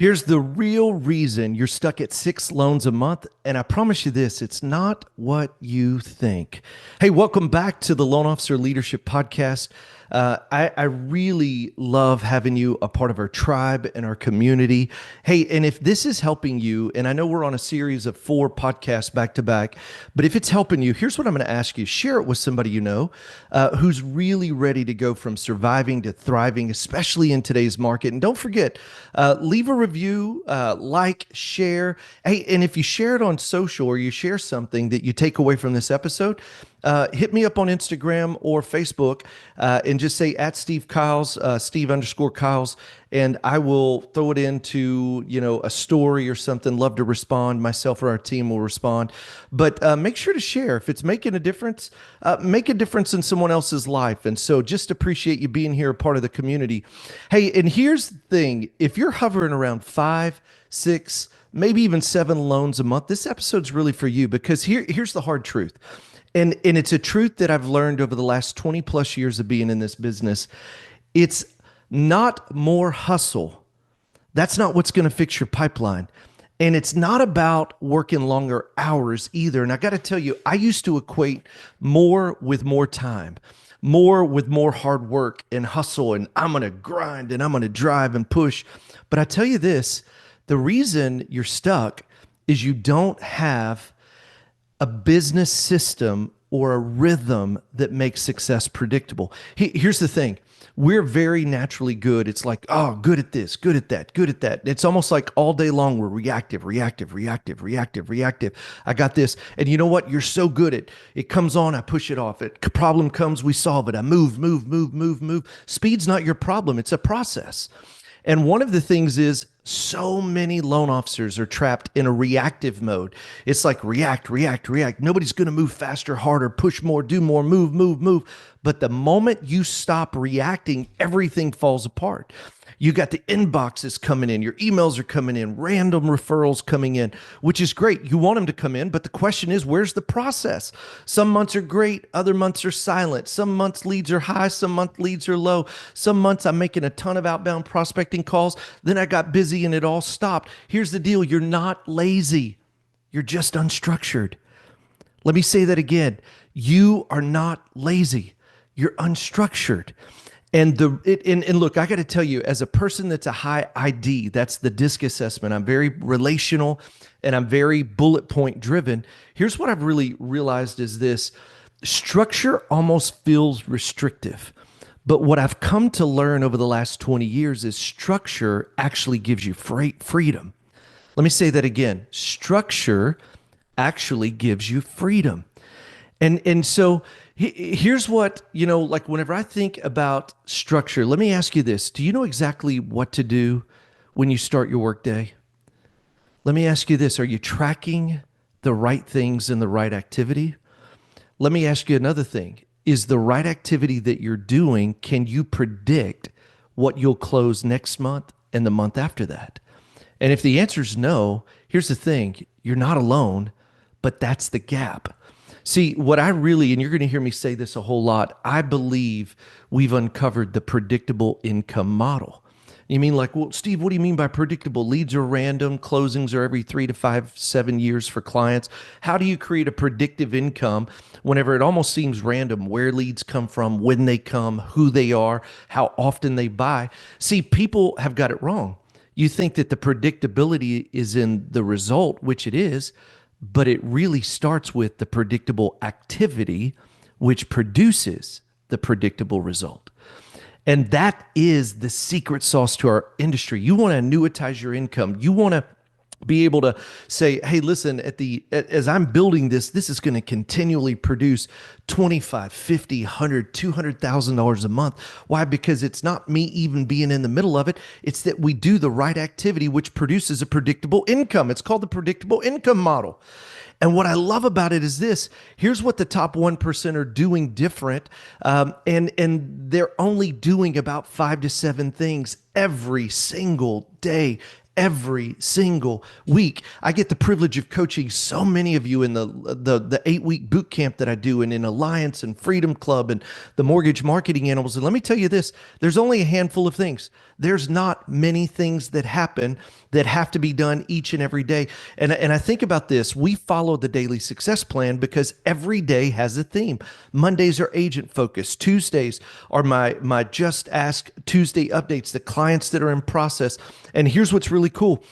Here's the real reason you're stuck at 6 loans a month. And I promise you this, it's not what you think. Hey, welcome back to the Loan Officer Leadership Podcast. I really love having you a part of our tribe and our community. Hey, and if this is helping you, and I know we're on a series of 4 podcasts back to back, but if it's helping you, here's what I'm going to ask you. Share it with somebody you know who's really ready to go from surviving to thriving, especially in today's market. And don't forget, leave a review, like, share. Hey, and if you share it on social or you share something that you take away from this episode, hit me up on Instagram or Facebook and just say at Steve Kyles, Steve_Kyles, and I will throw it into, a story or something. Love to respond. Myself or our team will respond. But make sure to share. If it's making a difference, make a difference in someone else's life. And so just appreciate you being here, a part of the community. Hey, and here's the thing. If you're hovering around 5, 6, maybe even 7 loans a month, this episode's really for you, because here's the hard truth. And it's a truth that I've learned over the last 20 plus years of being in this business. It's not more hustle. That's not what's going to fix your pipeline. And it's not about working longer hours either. And I got to tell you, I used to equate more with more time, more with more hard work and hustle. And I'm going to grind and I'm going to drive and push. But I tell you this, the reason you're stuck is you don't have a business system or a rhythm that makes success predictable. Here's the thing. We're very naturally good. It's like, oh, good at this, good at that, good at that. It's almost like all day long we're reactive, reactive, reactive, reactive, reactive. I got this. And you know what? You're so good at it. Comes on, I push it off. Problem comes, we solve it. I move, move, move, move, move. Speed's not your problem. It's a process. And one of the things is so many loan officers are trapped in a reactive mode. It's like react, react, react. Nobody's going to move faster, harder, push more, do more, move, move, move. But the moment you stop reacting, everything falls apart. You got the inboxes coming in, your emails are coming in, random referrals coming in, which is great. You want them to come in, but the question is, where's the process? Some months are great, other months are silent. Some months leads are high, some months leads are low. Some months I'm making a ton of outbound prospecting calls. Then I got busy and it all stopped. Here's the deal. You're not lazy. You're just unstructured. Let me say that again. You are not lazy. You're unstructured. And look, I got to tell you, as a person that's a high ID, that's the DISC assessment. I'm very relational and I'm very bullet point driven. Here's what I've really realized is this: structure almost feels restrictive. But what I've come to learn over the last 20 years is structure actually gives you freedom. Let me say that again. Structure actually gives you freedom. And so here's what, like whenever I think about structure, let me ask you this. Do you know exactly what to do when you start your workday? Let me ask you this. Are you tracking the right things in the right activity? Let me ask you another thing. Is the right activity that you're doing, can you predict what you'll close next month and the month after that? And if the answer is no, here's the thing. You're not alone, but that's the gap. See, what I really, and you're going to hear me say this a whole lot, I believe we've uncovered the predictable income model. You mean like, well, Steve, what do you mean by predictable? Leads are random, closings are every 3 to 5, 7 years for clients. How do you create a predictive income whenever it almost seems random where leads come from, when they come, who they are, how often they buy? See, people have got it wrong. You think that the predictability is in the result, which it is, but it really starts with the predictable activity, which produces the predictable result. And that is the secret sauce to our industry. You want to annuitize your income. You want to be able to say, hey, listen, as I'm building this is going to continually produce 25, 50, 100, $200,000 a month. Why? Because it's not me even being in the middle of it. It's that we do the right activity, which produces a predictable income. It's called the predictable income model. And what I love about it is this. Here's what the top 1% are doing different. And they're only doing about 5 to 7 things every single day, every single week. I get the privilege of coaching so many of you in the 8-week boot camp that I do, and in Alliance and Freedom Club and the Mortgage Marketing Animals. And let me tell you this, there's only a handful of things. There's not many things that happen that have to be done each and every day. And I think about this. We follow the daily success plan because every day has a theme. Mondays are agent focused. Tuesdays are my Just Ask Tuesday updates, the clients that are in process. And here's what's really cool.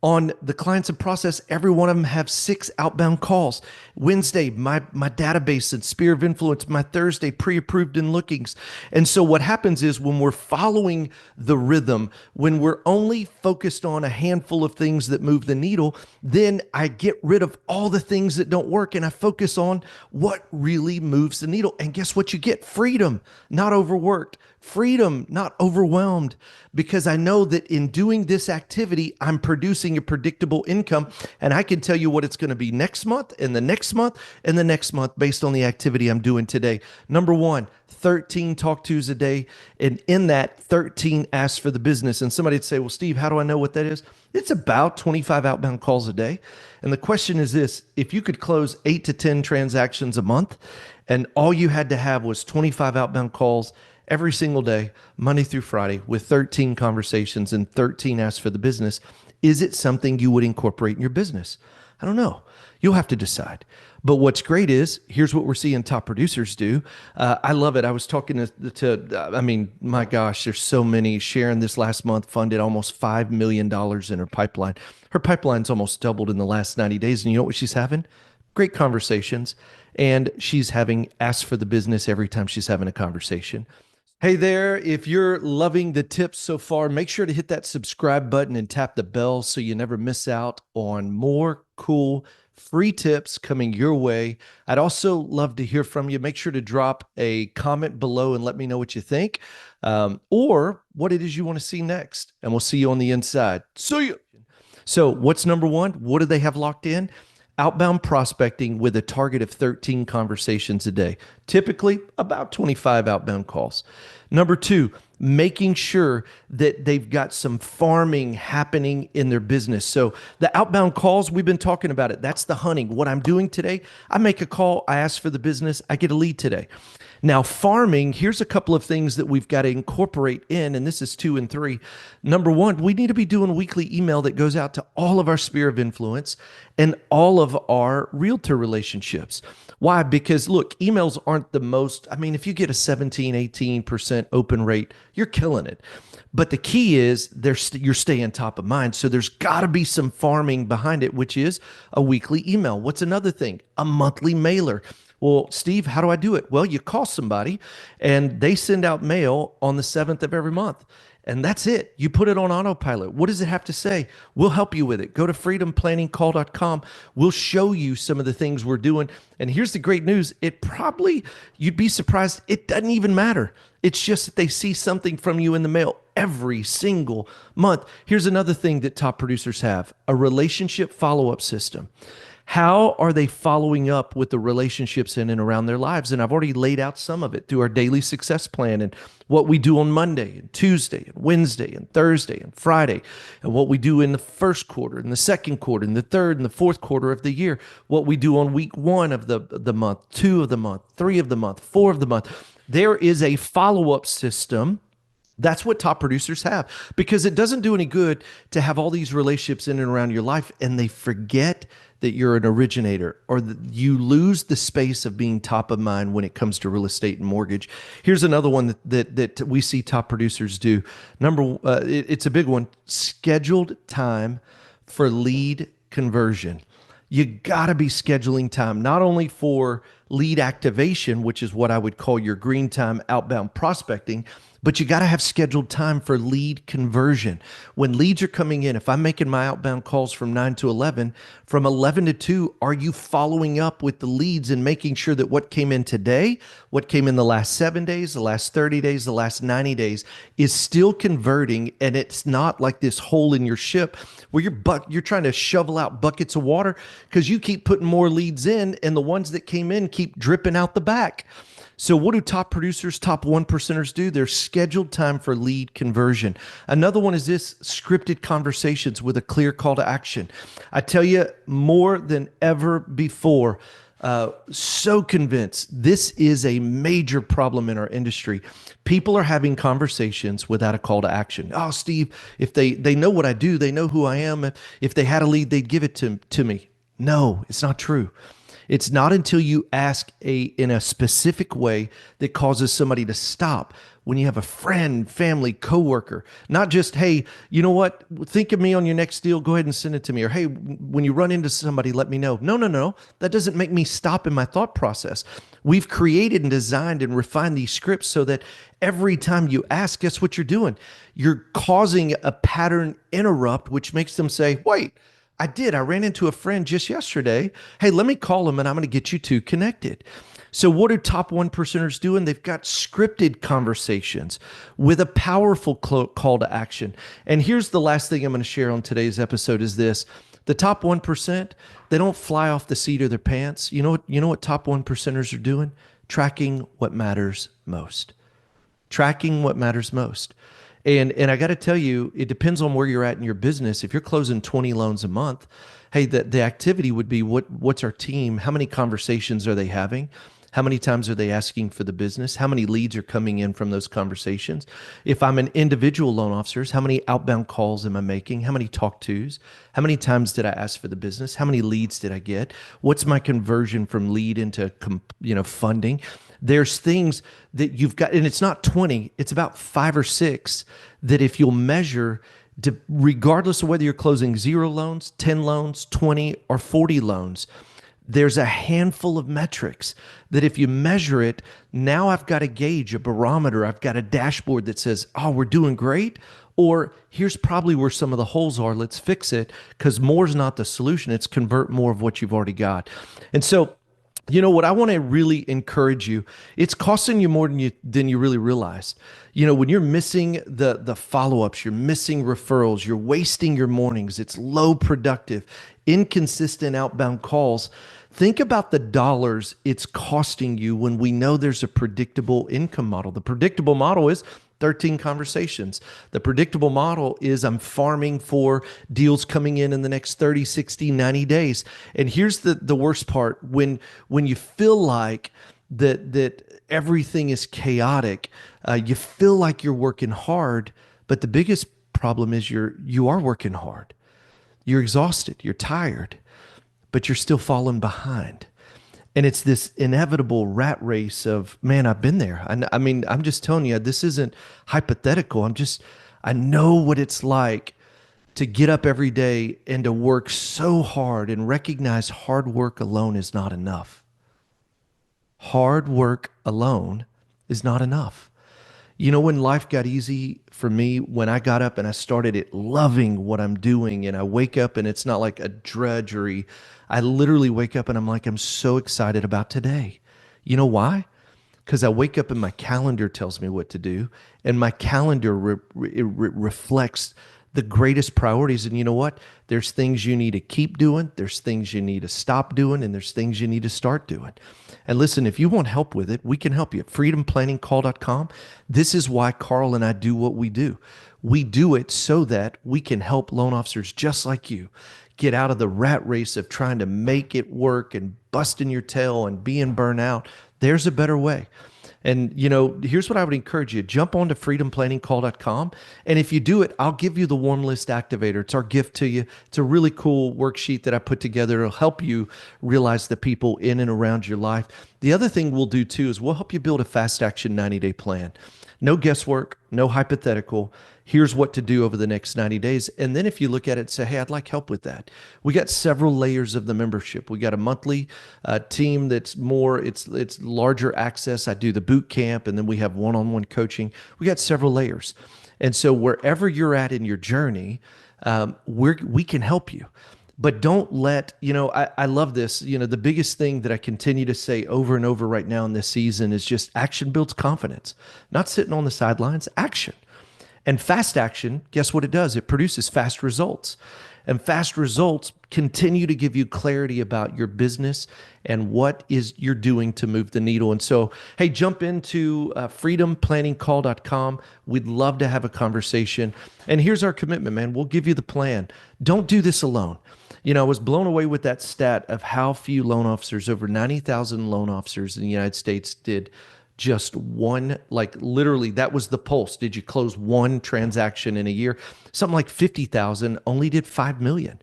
On the clients in process, every one of them have 6 outbound calls. Wednesday, my database and sphere of influence. My Thursday, pre-approved and lookings. And so what happens is when we're following the rhythm, when we're only focused on a handful of things that move the needle, then I get rid of all the things that don't work and I focus on what really moves the needle. And guess what you get? Freedom, not overworked. Freedom, not overwhelmed, because I know that in doing this activity, I'm producing a predictable income, and I can tell you what it's going to be next month and the next month and the next month based on the activity I'm doing today. Number one, 13 talk tos a day, and in that 13 asks for the business. And somebody'd say, well, Steve, how do I know what that is? It's about 25 outbound calls a day. And the question is this: if you could close 8 to 10 transactions a month and all you had to have was 25 outbound calls every single day, Monday through Friday, with 13 conversations and 13 asks for the business, is it something you would incorporate in your business? I don't know. You'll have to decide. But what's great is, here's what we're seeing top producers do. I love it. I was talking I mean, my gosh, there's so many. Sharon this last month funded almost $5 million in her pipeline. Her pipeline's almost doubled in the last 90 days. And you know what she's having? Great conversations. And she's having asks for the business every time she's having a conversation. Hey there, if you're loving the tips so far, make sure to hit that subscribe button and tap the bell so you never miss out on more cool free tips coming your way. I'd also love to hear from you. Make sure to drop a comment below and let me know what you think, or what it is you want to see next. And we'll see you on the inside. See you. So what's number one? What do they have locked in? Outbound prospecting with a target of 13 conversations a day, typically about 25 outbound calls. Number two, making sure that they've got some farming happening in their business. So the outbound calls, we've been talking about it. That's the hunting. What I'm doing today, I make a call, I ask for the business, I get a lead today. Now, farming, here's a couple of things that we've got to incorporate in, and this is 2 and 3. Number one, we need to be doing a weekly email that goes out to all of our sphere of influence and all of our realtor relationships. Why? Because look, emails aren't the most, I mean, if you get a 17, 18% open rate, you're killing it. But the key is you're staying top of mind. So there's got to be some farming behind it, which is a weekly email. What's another thing? A monthly mailer. Well, Steve, how do I do it? Well, you call somebody and they send out mail on the 7th of every month. And that's it. You put it on autopilot. What does it have to say? We'll help you with it. Go to freedomplanningcall.com. We'll show you some of the things we're doing. And here's the great news. You'd be surprised. It doesn't even matter. It's just that they see something from you in the mail every single month. Here's another thing that top producers have: a relationship follow-up system. How are they following up with the relationships in and around their lives? And I've already laid out some of it through our daily success plan and what we do on Monday and Tuesday and Wednesday and Thursday and Friday, and what we do in the first quarter and the second quarter and the third and the fourth quarter of the year, what we do on week 1 of the month, 2 of the month, 3 of the month, 4 of the month. There is a follow-up system. That's what top producers have, because it doesn't do any good to have all these relationships in and around your life and they forget that you're an originator, or that you lose the space of being top of mind when it comes to real estate and mortgage. Here's another one that we see top producers do. It's a big one: scheduled time for lead conversion. You got to be scheduling time, not only for lead activation, which is what I would call your green time outbound prospecting, but you got to have scheduled time for lead conversion. When leads are coming in, if I'm making my outbound calls from 9 to 11, from 11 to 2, are you following up with the leads and making sure that what came in today, what came in the last 7 days, the last 30 days, the last 90 days is still converting, and it's not like this hole in your ship where you're trying to shovel out buckets of water because you keep putting more leads in and the ones that came in keep dripping out the back. So what do top producers, top 1%ers do? They're scheduled time for lead conversion. Another one is this: scripted conversations with a clear call to action. I tell you, more than ever before, so convinced this is a major problem in our industry. People are having conversations without a call to action. Oh, Steve, if they know what I do, they know who I am. If they had a lead, they'd give it to me. No, it's not true. It's not until you ask in a specific way that causes somebody to stop. When you have a friend, family, coworker, not just, hey, you know what? Think of me on your next deal. Go ahead and send it to me. Or, hey, when you run into somebody, let me know. No, no, no. That doesn't make me stop in my thought process. We've created and designed and refined these scripts so that every time you ask, guess what you're doing? You're causing a pattern interrupt, which makes them say, wait, I did. I ran into a friend just yesterday. Hey, let me call him and I'm going to get you two connected. So what are top one percenters doing? They've got scripted conversations with a powerful call to action. And here's the last thing I'm going to share on today's episode is this. The top 1%, they don't fly off the seat of their pants. You know what top one percenters are doing? Tracking what matters most. Tracking what matters most. And I got to tell you, it depends on where you're at in your business. If you're closing 20 loans a month, hey, the activity would be what's our team? How many conversations are they having? How many times are they asking for the business? How many leads are coming in from those conversations? If I'm an individual loan officer, how many outbound calls am I making? How many talk tos? How many times did I ask for the business? How many leads did I get? What's my conversion from lead into funding? There's things that you've got, and it's not 20, it's about 5 or 6 that if you'll measure, regardless of whether you're closing 0 loans, 10 loans, 20, or 40 loans, there's a handful of metrics that if you measure it, now I've got a gauge, a barometer, I've got a dashboard that says, oh, we're doing great, or here's probably where some of the holes are, let's fix it, because more is not the solution, it's convert more of what you've already got. And so, what I want to really encourage you, it's costing you more than you really realize. When you're missing the follow-ups, you're missing referrals, you're wasting your mornings, it's low productive, inconsistent outbound calls. Think about the dollars it's costing you when we know there's a predictable income model. The predictable model is 13 conversations. The predictable model is I'm farming for deals coming in the next 30, 60, 90 days. And here's the worst part. When you feel like that everything is chaotic, you feel like you're working hard, but the biggest problem is you are working hard. You're exhausted, you're tired, but you're still falling behind. And it's this inevitable rat race of, man, I've been there. I mean, I'm just telling you, this isn't hypothetical. I know what it's like to get up every day and to work so hard and recognize hard work alone is not enough. Hard work alone is not enough. When life got easy for me, when I got up and I started loving what I'm doing, and I wake up and it's not like a drudgery. I literally wake up and I'm like, I'm so excited about today. You know why? Because I wake up and my calendar tells me what to do, and my calendar reflects the greatest priorities. And you know what? There's things you need to keep doing, there's things you need to stop doing, and there's things you need to start doing. And listen, if you want help with it, we can help you at freedomplanningcall.com. This is why Carl and I do what we do. We do it so that we can help loan officers just like you get out of the rat race of trying to make it work and busting your tail and being burnt out. There's a better way. And, here's what I would encourage you. Jump on to freedomplanningcall.com. And if you do it, I'll give you the warm list activator. It's our gift to you. It's a really cool worksheet that I put together. It'll help you realize the people in and around your life. The other thing we'll do too is we'll help you build a fast action 90-day plan. No guesswork, no hypothetical. Here's what to do over the next 90 days. And then if you look at it and say, hey, I'd like help with that. We got several layers of the membership. We got a monthly team that's it's larger access. I do the boot camp, and then we have one-on-one coaching. We got several layers. And so wherever you're at in your journey, we can help you. But don't let, I love this. The biggest thing that I continue to say over and over right now in this season is just action builds confidence. Not sitting on the sidelines, action. And fast action, guess what it does? It produces fast results. And fast results continue to give you clarity about your business and what is you're doing to move the needle. And so, hey, jump into freedomplanningcall.com. We'd love to have a conversation. And here's our commitment, man. We'll give you the plan. Don't do this alone. I was blown away with that stat of how few loan officers, over 90,000 loan officers in the United States, did just one, like literally, that was the pulse. Did you close one transaction in a year? Something like 50,000 only did 5 million.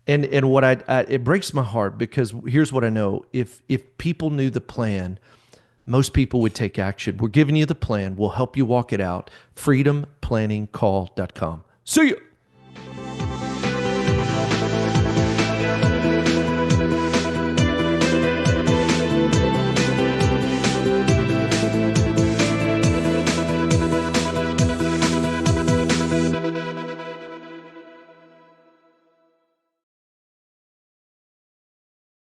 And what it breaks my heart, because here's what I know. If people knew the plan, most people would take action. We're giving you the plan. We'll help you walk it out. freedomplanningcall.com. See you.